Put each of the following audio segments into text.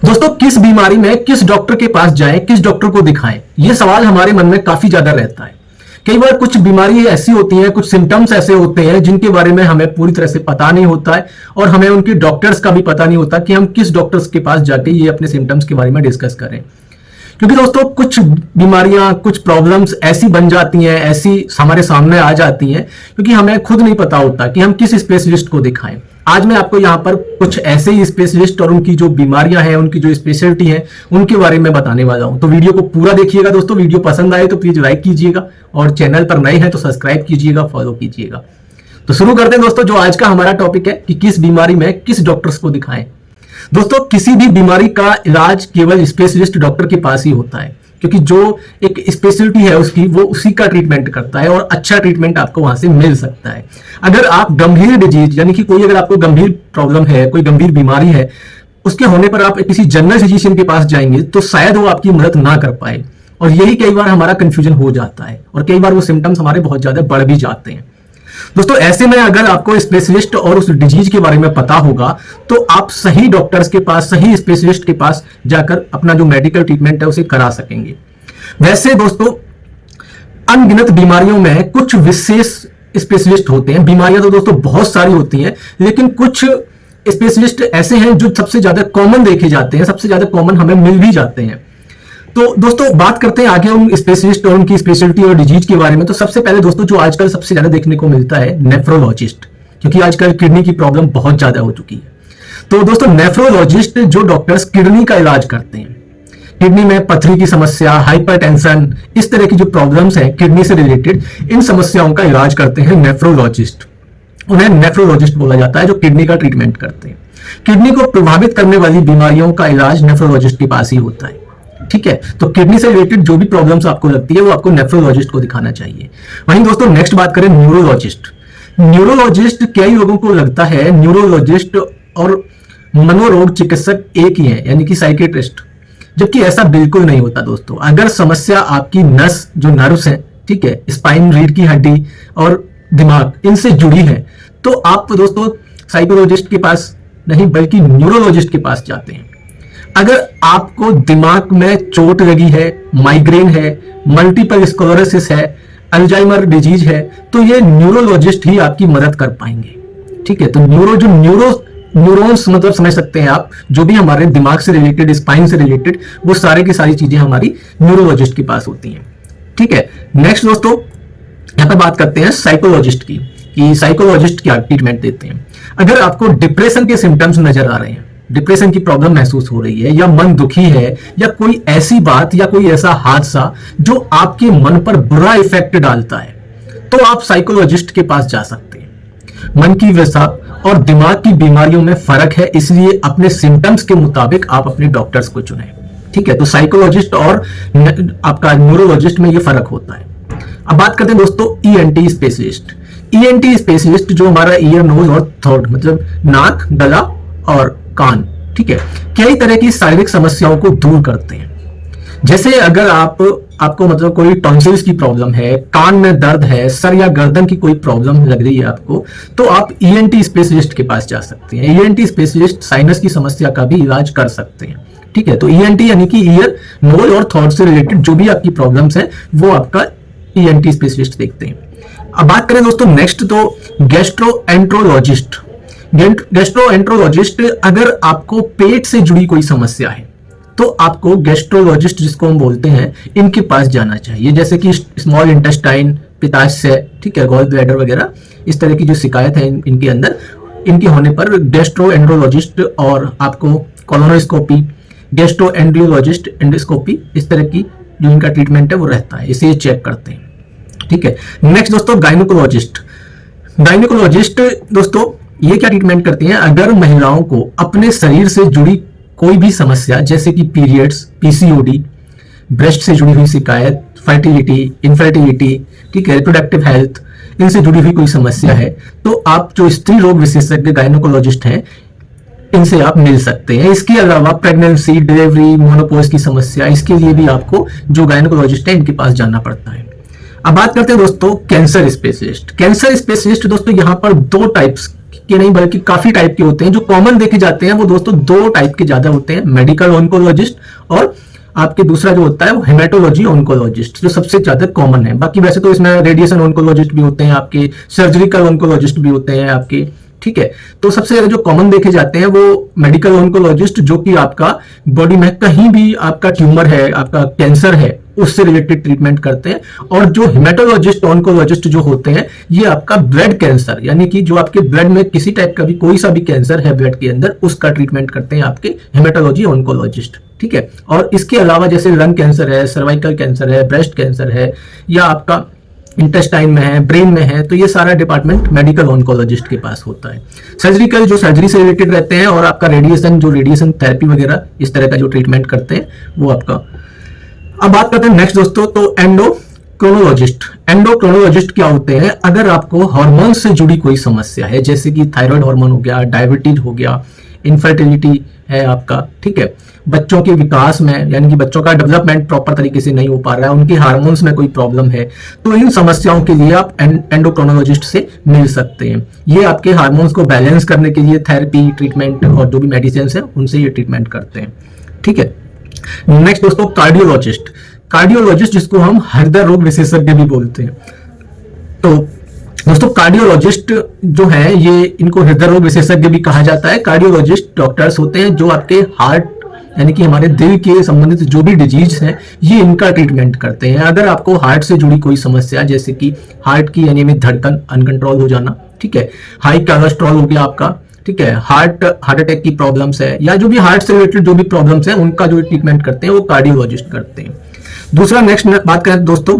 दोस्तों, किस बीमारी में किस डॉक्टर के पास जाएं, किस डॉक्टर को दिखाएं, यह सवाल हमारे मन में काफी ज्यादा रहता है। कई बार कुछ बीमारी ऐसी होती हैं, कुछ सिम्टम्स ऐसे होते हैं जिनके बारे में हमें पूरी तरह से पता नहीं होता है और हमें उनके डॉक्टर्स का भी पता नहीं होता कि हम किस डॉक्टर्स के पास जाके ये अपने सिम्टम्स के बारे में डिस्कस करें। क्योंकि दोस्तों, कुछ बीमारियां, कुछ प्रॉब्लम्स ऐसी बन जाती हैं, ऐसी हमारे सामने आ जाती हैं क्योंकि हमें खुद नहीं पता होता कि हम किस स्पेशलिस्ट को दिखाएं। आज मैं आपको यहाँ पर कुछ ऐसे ही स्पेशलिस्ट और उनकी जो बीमारियां हैं, उनकी जो स्पेशलिटी है, उनके बारे में बताने वाला हूं। तो वीडियो को पूरा देखिएगा दोस्तों। वीडियो पसंद आए तो प्लीज लाइक कीजिएगा और चैनल पर नए हैं तो सब्सक्राइब कीजिएगा, फॉलो कीजिएगा। तो शुरू करते हैं दोस्तों। जो आज का हमारा टॉपिक है कि किस बीमारी में किस डॉक्टर्स को दिखाएं। दोस्तों, किसी भी बीमारी का इलाज केवल स्पेशलिस्ट डॉक्टर के पास ही होता है, क्योंकि जो एक स्पेशलिटी है उसकी, वो उसी का ट्रीटमेंट करता है और अच्छा ट्रीटमेंट आपको वहां से मिल सकता है। अगर आप गंभीर डिजीज, यानी कि कोई अगर आपको गंभीर प्रॉब्लम है, कोई गंभीर बीमारी है, उसके होने पर आप किसी जनरल फिजिशियन के पास जाएंगे तो शायद वो आपकी मदद ना कर पाए, और यही कई बार हमारा कंफ्यूजन हो जाता है और कई बार वो सिम्टम्स हमारे बहुत ज्यादा बढ़ भी जाते हैं। दोस्तों, ऐसे में अगर आपको स्पेशलिस्ट और उस डिजीज के बारे में पता होगा तो आप सही डॉक्टर्स के पास, सही स्पेशलिस्ट के पास जाकर अपना जो मेडिकल ट्रीटमेंट है उसे करा सकेंगे। वैसे दोस्तों, अनगिनत बीमारियों में कुछ विशेष स्पेशलिस्ट होते हैं। बीमारियां तो दोस्तों बहुत सारी होती हैं, लेकिन कुछ स्पेशलिस्ट ऐसे हैं जो सबसे ज्यादा कॉमन देखे जाते हैं, सबसे ज्यादा कॉमन हमें मिल भी जाते हैं। तो दोस्तों, बात करते हैं आगे उन स्पेशलिस्ट और उनकी स्पेशलिटी और डिजीज के बारे में। तो सबसे पहले दोस्तों, जो आजकल सबसे ज्यादा देखने को मिलता है, नेफ्रोलॉजिस्ट, क्योंकि आजकल किडनी की प्रॉब्लम बहुत ज्यादा हो चुकी है। तो दोस्तों, नेफ्रोलॉजिस्ट जो डॉक्टर्स किडनी का इलाज करते हैं, किडनी में पथरी की समस्या, हाइपरटेंशन, इस तरह की जो प्रॉब्लम्स हैं किडनी से रिलेटेड, इन समस्याओं का इलाज करते हैं नेफ्रोलॉजिस्ट। उन्हें नेफ्रोलॉजिस्ट बोला जाता है, जो किडनी का ट्रीटमेंट करते हैं। किडनी को प्रभावित करने वाली बीमारियों का इलाज नेफ्रोलॉजिस्ट के पास ही होता है। ठीक है, तो किडनी से रिलेटेड जो भी प्रॉब्लम्स आपको लगती है वो आपको नेफ्रोलॉजिस्ट को दिखाना चाहिए। वहीं दोस्तों, नेक्स्ट बात करें न्यूरोलॉजिस्ट। न्यूरोलॉजिस्ट कई लोगों को लगता है न्यूरोलॉजिस्ट और मनोरोग चिकित्सक एक ही है, यानी कि साइकेट्रिस्ट, जबकि ऐसा बिल्कुल नहीं होता दोस्तों। अगर समस्या आपकी नस, जो नर्व्स हैं, ठीक है, स्पाइन, रीढ़ की हड्डी और दिमाग, इनसे जुड़ी है, तो आप दोस्तों साइकोलॉजिस्ट के पास नहीं बल्कि न्यूरोलॉजिस्ट के पास जाते हैं। अगर आपको दिमाग में चोट लगी है, माइग्रेन है, मल्टीपल स्क्लेरोसिस है, अल्जाइमर डिजीज है, तो ये न्यूरोलॉजिस्ट ही आपकी मदद कर पाएंगे। ठीक है, तो न्यूरॉन्स मतलब समझ सकते हैं आप, जो भी हमारे दिमाग से रिलेटेड, स्पाइन से रिलेटेड, वो सारे की सारी चीजें हमारी न्यूरोलॉजिस्ट के पास होती हैं। ठीक है, नेक्स्ट दोस्तों, यहाँ पर बात करते हैं साइकोलॉजिस्ट की, कि साइकोलॉजिस्ट क्या ट्रीटमेंट देते हैं। अगर आपको डिप्रेशन के सिम्टम्स नजर आ रहे हैं, डिप्रेशन की प्रॉब्लम महसूस हो रही है, या मन दुखी है, या कोई ऐसी बात या कोई ऐसा हादसा जो आपके मन पर बुरा इफेक्ट डालता है, तो आप साइकोलॉजिस्ट के पास जा सकते हैं। मन की वसा और दिमाग की बीमारियों में फर्क है, इसलिए अपने सिम्टम्स के मुताबिक आप अपने डॉक्टर्स को चुनें। ठीक है, तो साइकोलॉजिस्ट और आपका न्यूरोलॉजिस्ट में ये फर्क होता है। अब बात करते हैं दोस्तों ईएनटी स्पेशलिस्ट। ईएनटी स्पेशलिस्ट जो हमारा ईयर, नोज और थ्रोट, मतलब नाक, गला और कान, ठीक है, कई तरह की शारीरिक समस्याओं को दूर करते हैं। जैसे अगर आपको मतलब कोई टॉन्सिल्स की प्रॉब्लम है, कान में दर्द है, सर या गर्दन की कोई प्रॉब्लम लग रही है आपको, तो आप ईएनटी स्पेशलिस्ट के पास जा सकते हैं। ईएनटी स्पेशलिस्ट साइनस की समस्या का भी इलाज कर सकते हैं। ठीक है, तो ईएनटी यानी कि ईयर, नोज और थ्रोट से रिलेटेड जो भी आपकी प्रॉब्लम्स है वो आपका ईएनटी स्पेशलिस्ट देखते हैं। अब बात करें दोस्तों नेक्स्ट, तो गैस्ट्रोएंट्रोलॉजिस्ट। गैस्ट्रोएंट्रोलॉजिस्ट, अगर आपको पेट से जुड़ी कोई समस्या है तो आपको गैस्ट्रोलॉजिस्ट, जिसको हम बोलते हैं, इनके पास जाना चाहिए। जैसे कि स्मॉल इंटेस्टाइन, पित्ताशय, ठीक है, गॉल ब्लैडर वगैरह, इस तरह की जो शिकायत है इनके अंदर, इनके होने पर गैस्ट्रोएंट्रोलॉजिस्ट और आपको कोलोनोस्कोपी, गैस्ट्रोएंट्रोलॉजिस्ट, एंडोस्कोपी, इस तरह की जो इनका ट्रीटमेंट है वो रहता है, इसे चेक करते हैं। ठीक है, नेक्स्ट दोस्तों गायनेकोलॉजिस्ट। गायनेकोलॉजिस्ट दोस्तों ये क्या ट्रीटमेंट करती हैं? अगर महिलाओं को अपने शरीर से जुड़ी कोई भी समस्या, जैसे कि पीरियड्स, पीसीओडी, ब्रेस्ट से जुड़ी हुई शिकायत, फर्टिलिटी, इनफर्टिलिटी, ठीक है, रिप्रोडक्टिव हेल्थ, इनसे जुड़ी हुई कोई समस्या है, तो आप जो स्त्री रोग विशेषज्ञ गायनेकोलॉजिस्ट हैं, इनसे आप मिल सकते हैं। इसके अलावा प्रेगनेंसी, डिलीवरी, मोनोपॉज की समस्या, इसके लिए भी आपको जो गायनेकोलॉजिस्ट है इनके पास जाना पड़ता है। अब बात करते हैं दोस्तों कैंसर स्पेशलिस्ट। कैंसर स्पेशलिस्ट दोस्तों यहाँ पर दो टाइप्स के नहीं बल्कि काफी टाइप के होते हैं। जो कॉमन देखे जाते हैं वो दोस्तों 2 टाइप के ज्यादा होते हैं, मेडिकल ऑन्कोलॉजिस्ट और आपके दूसरा जो होता है वो हेमेटोलॉजी ऑन्कोलॉजिस्ट, जो सबसे ज्यादा कॉमन है। बाकी वैसे तो इसमें रेडिएशन ऑन्कोलॉजिस्ट भी होते हैं आपके, सर्जिकल ऑन्कोलॉजिस्ट भी होते हैं आपके, ठीक है। तो सबसे ज्यादा जो कॉमन देखे जाते हैं वो मेडिकल ऑन्कोलॉजिस्ट, जो कि आपका बॉडी में कहीं भी आपका ट्यूमर है, आपका कैंसर है, उससे रिलेटेड ट्रीटमेंट करते हैं। और जो हेमेटोलॉजिस्ट ऑन्कोलॉजिस्ट जो होते हैं ये आपका ब्लड कैंसर, यानी कि जो आपके ब्लड में किसी टाइप का भी कोई सा भी कैंसर है ब्लड के अंदर, उसका ट्रीटमेंट करते हैं आपके हेमेटोलॉजी ऑन्कोलॉजिस्ट, ठीक है। और इसके अलावा जैसे लंग कैंसर है, सर्वाइकल कैंसर है, ब्रेस्ट कैंसर है, या आपका इंटेस्टाइन में है, ब्रेन में है, तो ये सारा डिपार्टमेंट मेडिकल ऑन्कोलॉजिस्ट के पास होता है। सर्जिकल जो सर्जरी से रिलेटेड रहते हैं, और आपका रेडिएशन, जो रेडिएशन थेरेपी वगैरह इस तरह का जो ट्रीटमेंट करते हैं वो आपका। अब बात करते हैं नेक्स्ट दोस्तों, तो एंडोक्रोनोलॉजिस्ट। एंडोक्रोनोलॉजिस्ट क्या होते हैं? अगर आपको हार्मोन से जुड़ी कोई समस्या है, जैसे कि थायराइड हार्मोन हो गया, डायबिटीज हो गया, इनफर्टिलिटी है आपका, ठीक है, बच्चों के विकास में यानी कि बच्चों का डेवलपमेंट प्रॉपर तरीके से नहीं हो पा रहा है, उनके हार्मोन्स में कोई प्रॉब्लम है, तो इन समस्याओं के लिए आप एंडोक्रोनोलॉजिस्ट से मिल सकते हैं। ये आपके हार्मोन्स को बैलेंस करने के लिए थेरेपी, ट्रीटमेंट और जो भी मेडिसिन है उनसे ये ट्रीटमेंट करते हैं, ठीक है। नेक्स्ट दोस्तों कार्डियोलॉजिस्ट। कार्डियोलॉजिस्ट जिसको हम हृदय रोग विशेषज्ञ भी बोलते हैं। तो दोस्तों कार्डियोलॉजिस्ट जो है ये, इनको हृदय रोग विशेषज्ञ भी कहा जाता है। कार्डियोलॉजिस्ट डॉक्टर्स होते हैं जो आपके हार्ट यानी कि हमारे दिल के संबंधित जो भी डिजीज हैं ये इनका ट्रीटमेंट करते हैं। अगर आपको हार्ट से जुड़ी कोई समस्या, जैसे कि हार्ट की अनियमित धड़कन, अनकंट्रोल हो जाना, ठीक है, हाई कोलेस्ट्रॉल हो गया आपका, ठीक है, हार्ट अटैक की प्रॉब्लम्स है, या जो भी हार्ट से रिलेटेड जो भी प्रॉब्लम्स है उनका जो ट्रीटमेंट करते हैं वो कार्डियोलॉजिस्ट करते हैं। दूसरा नेक्स्ट बात करें दोस्तों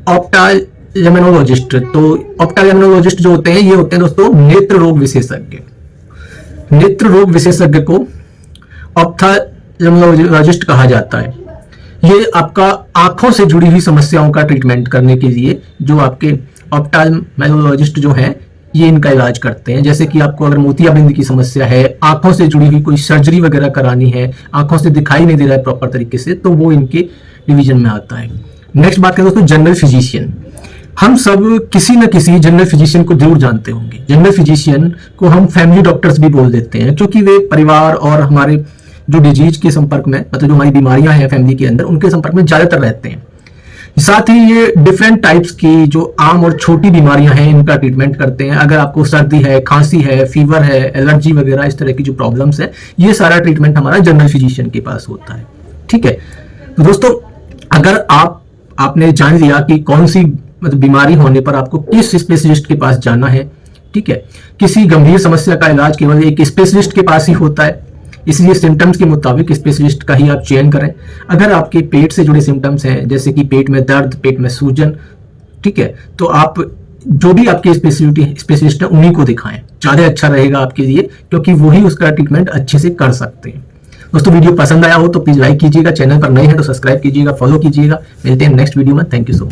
ऑप्थाल्मोलॉजिस्ट। तो ऑप्थाल्मोलॉजिस्ट जो होते हैं ये होते हैं दोस्तों नेत्र रोग विशेषज्ञ। नेत्र रोग विशेषज्ञ को ऑप्थाल्मोलॉजिस्ट कहा जाता है। ये आपका आंखों से जुड़ी हुई समस्याओं का ट्रीटमेंट करने के लिए जो आपके ऑप्थाल्मोलॉजिस्ट जो है ये इनका इलाज करते हैं। जैसे कि आपको अगर मोतियाबिंद की समस्या है, आंखों से जुड़ी हुई कोई सर्जरी वगैरह करानी है, आंखों से दिखाई नहीं दे रहा है प्रॉपर तरीके से, तो वो इनके डिवीजन में आता है। नेक्स्ट बात करें दोस्तों जनरल फिजिशियन। हम सब किसी न किसी जनरल फिजिशियन को जरूर जानते होंगे। जनरल फिजिशियन को हम फैमिली डॉक्टर्स भी बोल देते हैं, क्योंकि वे परिवार और हमारे जो डिजीज के संपर्क में, मतलब जो हमारी बीमारियां हैं फैमिली के अंदर, उनके संपर्क में ज्यादातर रहते हैं। साथ ही ये डिफरेंट टाइप्स की जो आम और छोटी बीमारियां हैं इनका ट्रीटमेंट करते हैं। अगर आपको सर्दी है, खांसी है, फीवर है, एलर्जी वगैरह इस तरह की जो प्रॉब्लम्स है, ये सारा ट्रीटमेंट हमारा जनरल फिजिशियन के पास होता है, ठीक है। तो दोस्तों अगर आपने जान लिया कि कौन सी मतलब बीमारी होने पर आपको किस स्पेशलिस्ट के पास जाना है, ठीक है, किसी गंभीर समस्या का इलाज केवल एक स्पेशलिस्ट के पास ही होता है, इसलिए सिम्टम्स के मुताबिक स्पेशलिस्ट का ही आप चयन करें। अगर आपके पेट से जुड़े सिम्टम्स हैं, जैसे कि पेट में दर्द, पेट में सूजन, ठीक है, तो आप जो भी आपके स्पेशलिस्ट है उन्हीं को दिखाएं, ज्यादा अच्छा रहेगा आपके लिए, क्योंकि वही उसका ट्रीटमेंट अच्छे से कर सकते हैं। दोस्तों वीडियो पसंद आया हो तो प्लीज लाइक कीजिएगा, चैनल पर नए हैं तो सब्सक्राइब कीजिएगा, फॉलो कीजिएगा। मिलते हैं नेक्स्ट वीडियो में। Thank you so much.